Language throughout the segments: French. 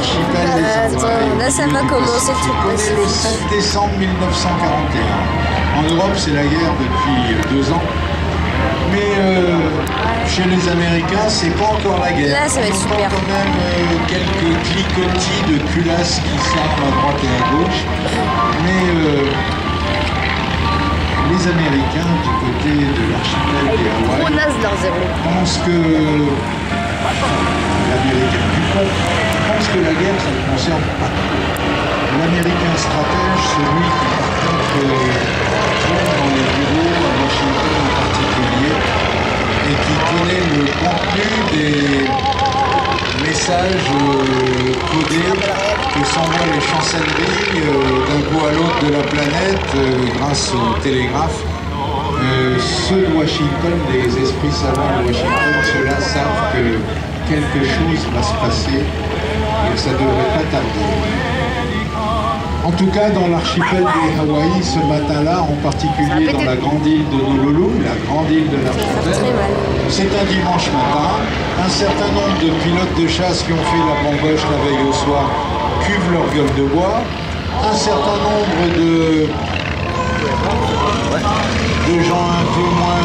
l'archipel des Hawaï. Là, ça va commencer tout On est le 7 décembre 1941. En Europe, c'est la guerre depuis 2 ans. Mais chez les Américains, c'est pas encore la guerre. Là, ça va être on entend super. quand même quelques cliquetis de culasses qui sortent à droite et à gauche. Mais les Américains, du côté de l'archipel des Hawaï, pensent que l'Américain du peuple pense que la guerre, ça ne le concerne pas. L'Américain stratège, celui qui par contre tourne dans les bureaux à Washington en particulier et qui connaît le contenu des messages codés que s'envoient les chancelleries d'un bout à l'autre de la planète grâce au télégraphe. Ceux de Washington, les esprits savants de Washington, ceux-là savent que quelque chose va se passer et ça ne devrait pas tarder. En tout cas, dans l'archipel des Hawaï, ce matin-là, en particulier dans la grande île de Honolulu, la grande île de l'archipel, c'est un dimanche matin. Un certain nombre de pilotes de chasse qui ont fait la bamboche la veille au soir cuvent leur gueule de bois. Un certain nombre de gens un peu moins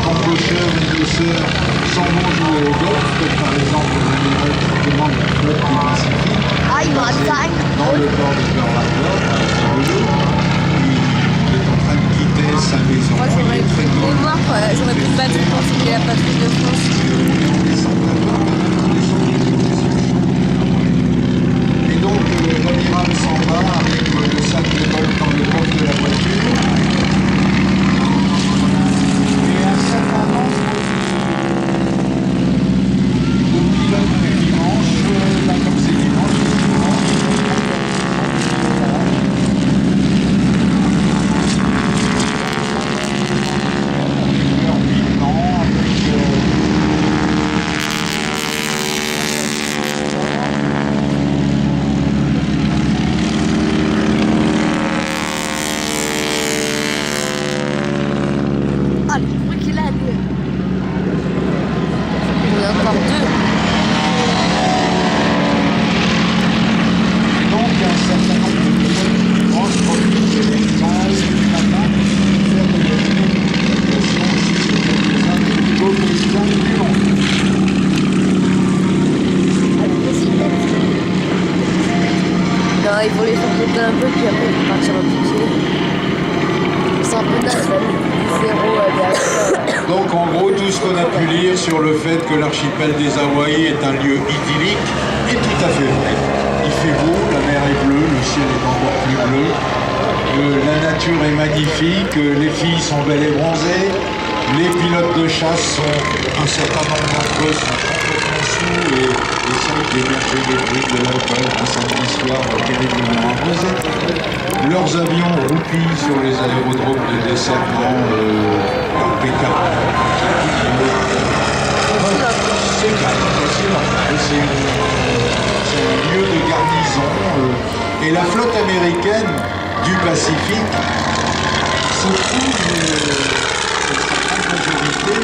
cambocheurs et douceurs s'en vont jouer au golf, comme par exemple le demande la flotte du Pacifique. Dans le port de Pearl Harbor, à Honolulu, il est en train de quitter sa maison. Moi, j'aurais pu mémoire, quoi. J'aurais pu me battre pour filer la patrouille de France. Et donc, l'amiral s'en va avec le sac de golf dans le coffre de la voiture. Et un certain nombre de pilotes du dimanche, là comme c'est dimanche, il faut les faire monter un peu, puis après ils vont partir en piqué. C'est un peu naze, zéro. Donc en gros, tout ce qu'on a pu lire sur le fait que l'archipel des Hawaï est un lieu idyllique est tout à fait vrai. Il fait beau, la mer est bleue, le ciel est encore plus bleu, la nature est magnifique, les filles sont belles et bronzées, les pilotes de chasse sont, un certain nombre d'entre eux sont complètement sous et essayent d'émerger des briques de l'alcool un samedi soir terriblement arrosé. Leurs avions roupillent sur les aérodromes de desservement leur P-40. C'est un lieu de garnison et la flotte américaine du Pacifique se trouve majorité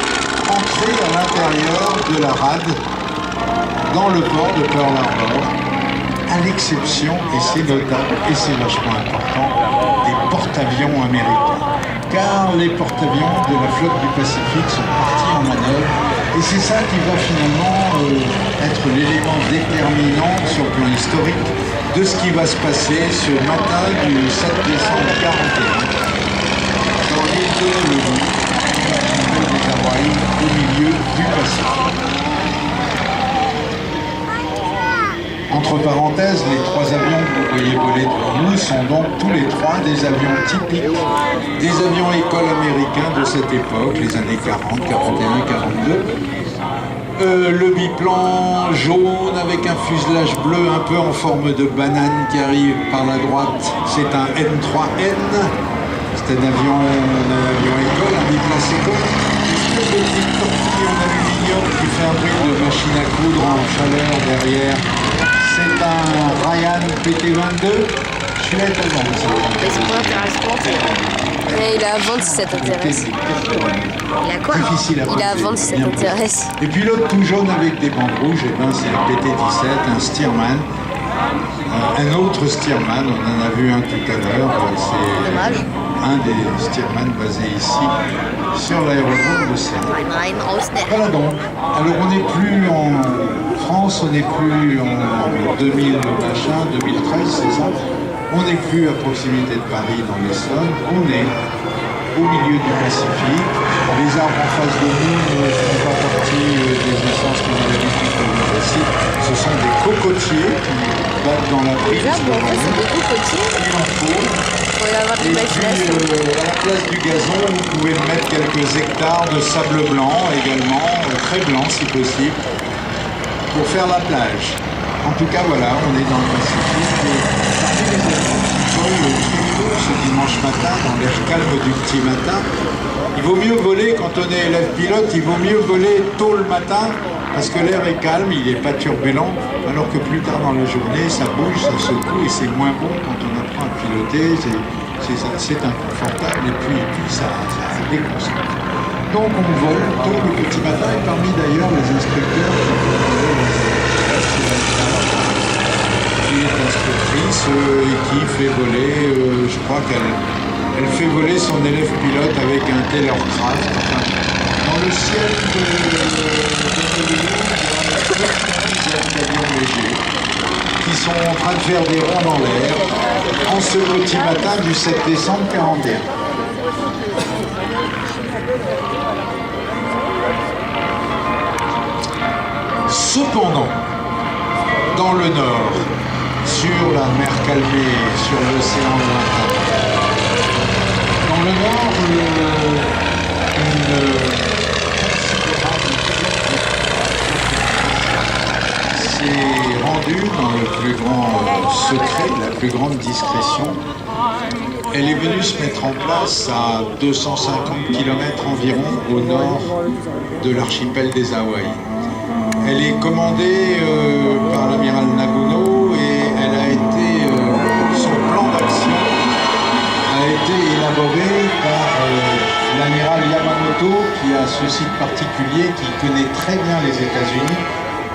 entrée à l'intérieur de la rade dans le port de Pearl Harbor, à l'exception, et c'est notable, et c'est vachement important, des porte-avions américains. Car les porte-avions de la flotte du Pacifique sont partis en manœuvre, et c'est ça qui va finalement être l'élément déterminant sur le plan historique de ce qui va se passer ce matin du 7 décembre 1941 dans l'île de Honolulu, des Hawaï, au milieu du Pacifique. Entre parenthèses, les 3 avions que vous voyez voler devant nous sont donc tous les 3 des avions typiques, des avions écoles américains de cette époque, les années 40, 41, 42. Le biplan jaune avec un fuselage bleu un peu en forme de banane qui arrive par la droite, c'est un N3N. C'est un avion école, un biplan école. Une petite torpille en aluminium qui fait un bruit de machine à coudre en chaleur derrière. C'est un Ryan PT-22. Celui-là est tellement Mais c'est pas intéressant. Mais il a à vendre si ça t'intéresse. Il a quoi? Difficile à Il a à vendre si ça t'intéresse. Et puis l'autre tout jaune avec des bandes rouges, et ben c'est un PT-17, un Stearman. Un autre Stearman, on en a vu un tout à l'heure, c'est un des Stearman basés ici sur l'aérodrome de Cerne. Voilà donc. Alors on n'est plus en France, on n'est plus en 2013, c'est ça. On n'est plus à proximité de Paris dans l'Essonne, on est au milieu du Pacifique. Les arbres en face de nous ne font pas partie des essences qu'on a l'habitude de voir ici. Ce sont des cocotiers qui battent dans la brise. Les arbres, en fait, c'est des cocotiers. Il en faut. Faut y avoir de Et l'imagination. puis, à la place du gazon, vous pouvez mettre quelques hectares de sable blanc également, très blanc si possible, pour faire la plage. En tout cas, voilà, on est dans le Pacifique. Et parmi les éléments qui volent très tôt ce dimanche matin, dans l'air calme du petit matin, il vaut mieux voler quand on est élève pilote, il vaut mieux voler tôt le matin, parce que l'air est calme, il n'est pas turbulent, alors que plus tard dans la journée, ça bouge, ça secoue, et c'est moins bon quand on apprend à piloter, c'est inconfortable, et puis ça déconcentre. Donc on vole tôt le petit matin, et parmi d'ailleurs les instructeurs qui est instructrice et qui fait voler, je crois qu'elle fait voler son élève pilote avec un Taylorcraft. Enfin, dans le ciel de d'avions légers qui sont en train de faire des ronds dans l'air en ce petit matin du 7 décembre 41. Cependant, dans le nord, sur la mer calmée, sur l'océan lointain, dans le nord, s'est rendue dans le plus grand secret, la plus grande discrétion. Elle est venue se mettre en place à 250 km environ au nord de l'archipel des Hawaï. Elle est commandée par l'amiral Naguno et elle a été, son plan d'action a été élaboré par l'amiral Yamamoto qui a ce site particulier, qui connaît très bien les États-Unis,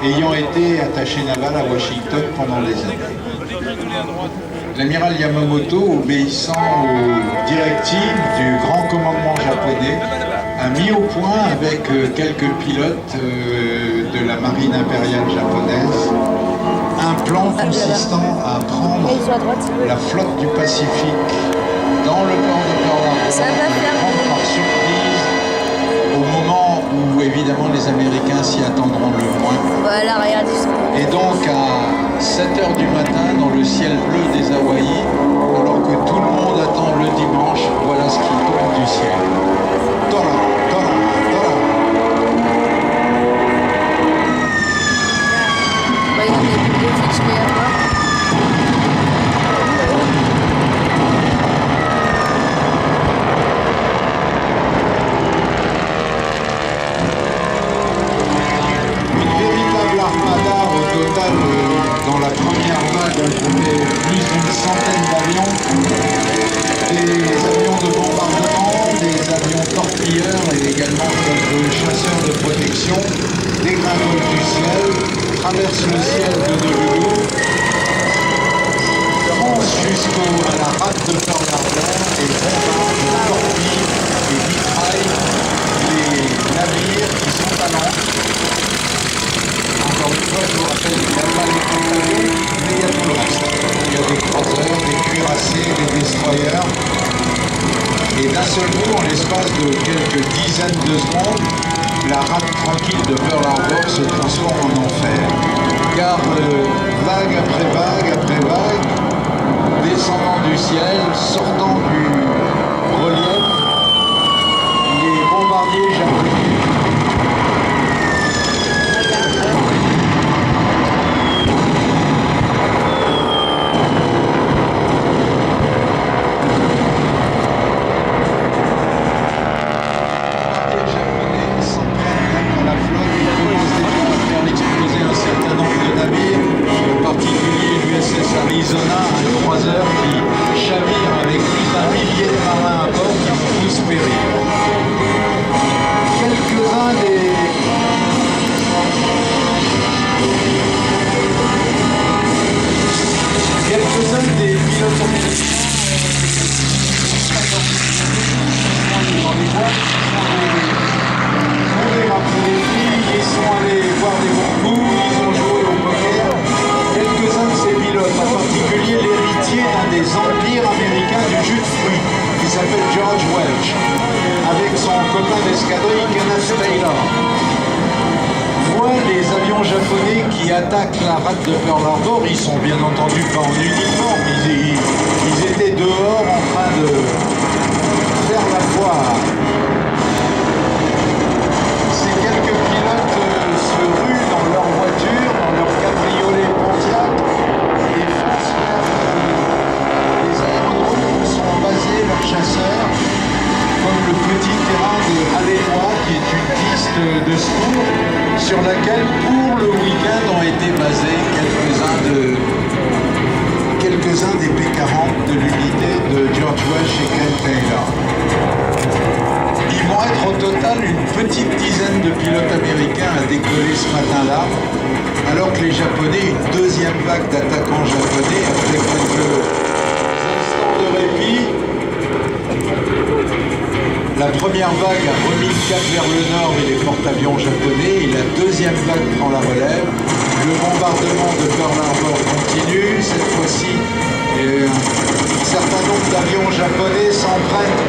ayant été attaché naval à Washington pendant des années. L'amiral Yamamoto, obéissant aux directives du grand commandement japonais, a mis au point avec quelques pilotes de la marine impériale japonaise un plan consistant à prendre la flotte du Pacifique dans le port de Pearl Harbor par surprise au moment où évidemment les Américains s'y attendront le moins. Voilà, regardez ça. Et donc à 7h du matin dans le ciel bleu des Hawaï, alors que tout le monde attend le dimanche, voilà ce qui tombe du ciel. Tora, tora, tora. Regardez les plus beaux fiches qu'il y a à voir. Une véritable armada au total, dans la première vague, on comptait plus d'une centaine d'avions, des avions de bombardement, des avions torpilleurs et également quelques chasseurs de protection, dégringolent du ciel, traversent le ciel de Honolulu, foncent jusqu'à la rade de Pearl Harbor et bombardent, torpillent et mitraillent les navires qui sont à l'ancre. Encore une fois, je vous rappelle qu'il n'y a pas les contaminés, mais il y a tout le reste. Il y a des croiseurs, des cuirassés, des destroyers. Et d'un seul coup, en l'espace de quelques dizaines de secondes, la rade tranquille de Pearl Harbor se transforme en enfer. Car vague après vague après vague, descendant du ciel, sortant du relief, les bombardiers japonais Arizona, un croiseur qui chavire avec plus d'un millier de marins à bord qui vont tous périr. Quelques-uns des... avions japonais qui attaquent la rade de Pearl Harbor, ils sont bien entendu pas en uniforme, ils étaient dehors en train de faire la poire. Ces quelques pilotes se ruent dans leur voiture, dans leur cabriolet Pontiac, et foncent vers les aérodromes où sont basés leurs chasseurs, comme le petit terrain de Halénois, qui est une piste de secours sur laquelle, pour le week-end, ont été basés quelques-uns des P-40 de l'unité de George Welsh et Ken Taylor. Ils vont être au total une petite dizaine de pilotes américains à décoller ce matin-là, alors que les Japonais, une deuxième vague d'attaquants japonais, après quelques instants de répit. La première vague a remis le cap vers le nord et les porte-avions japonais, et la deuxième vague prend la relève. Le bombardement de Pearl Harbor continue. Cette fois-ci, un certain nombre d'avions japonais s'en prennent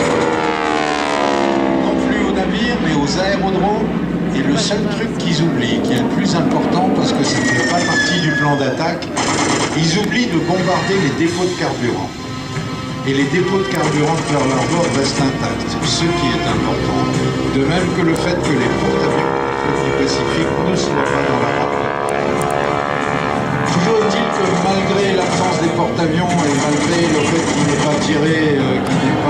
non plus aux navires, mais aux aérodromes. Et le seul truc qu'ils oublient, qui est le plus important parce que ça ne fait pas partie du plan d'attaque, ils oublient de bombarder les dépôts de carburant. Et les dépôts de carburant de Pearl Harbor restent intacts, ce qui est important. De même que le fait que les porte-avions du Pacifique ne soient pas dans la rade. Toujours est-il que malgré l'absence des porte-avions et malgré le fait qu'il n'ait pas tiré, qu'il n'ait